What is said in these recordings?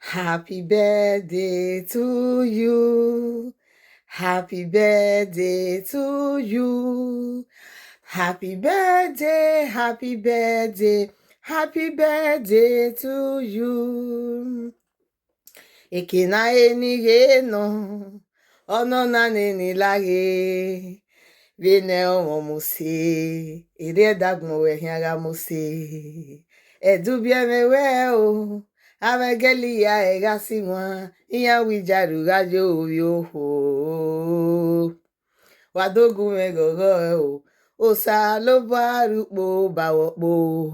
Happy birthday to you. Happy birthday to you. Happy birthday, happy birthday, happy birthday to you. Ekena enige no, ono na neni lage. Vene omo muse, ere dagmo we hiaga muse. Edu bien we o. Abegelia egasiwa iya wijaru gajo yo wadogu megogo osa lo barukpo bawokpo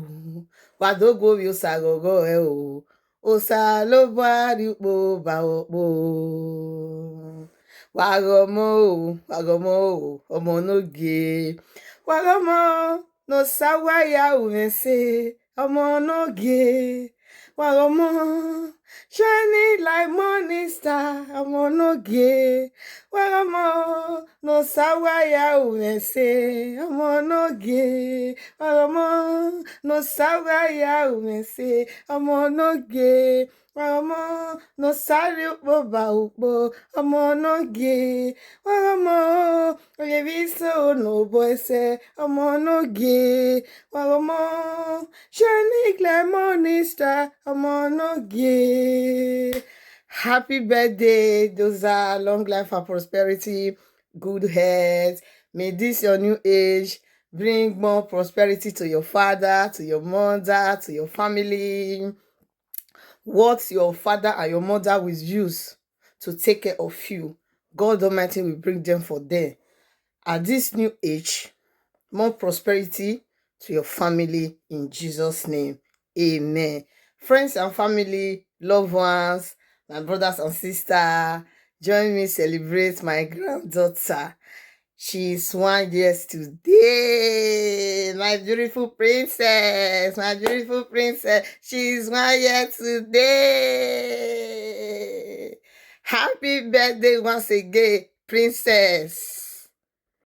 wadogu bi osa gogo osa lo barukpo bawokpo wagomo ọmọ n'oge wagomo no sawaya umense ọmọ n'oge wagomo shining like morning star ọmọ n'oge wagomo no sawaya umense ọmọ n'oge wagomo no sawaya umense ọmọ n'oge wagomo no sari ukpo ba ukpo ọmọ n'oge wagomo oye biso no boise ọmọ n'oge wagomo shining like morning star ọmọ n'oge. Happy birthday, Doza. Long life and prosperity, good health. May this your new age bring more prosperity to your father, to your mother, to your family. What your father and your mother will use to take care of you, God Almighty will bring them for them. At this new age, more prosperity to your family in Jesus' name. Amen. Friends and family, loved ones, my brothers and sisters, join me celebrate my granddaughter. She's 1 year today. My beautiful princess. She's 1 year today. Happy birthday once again, princess.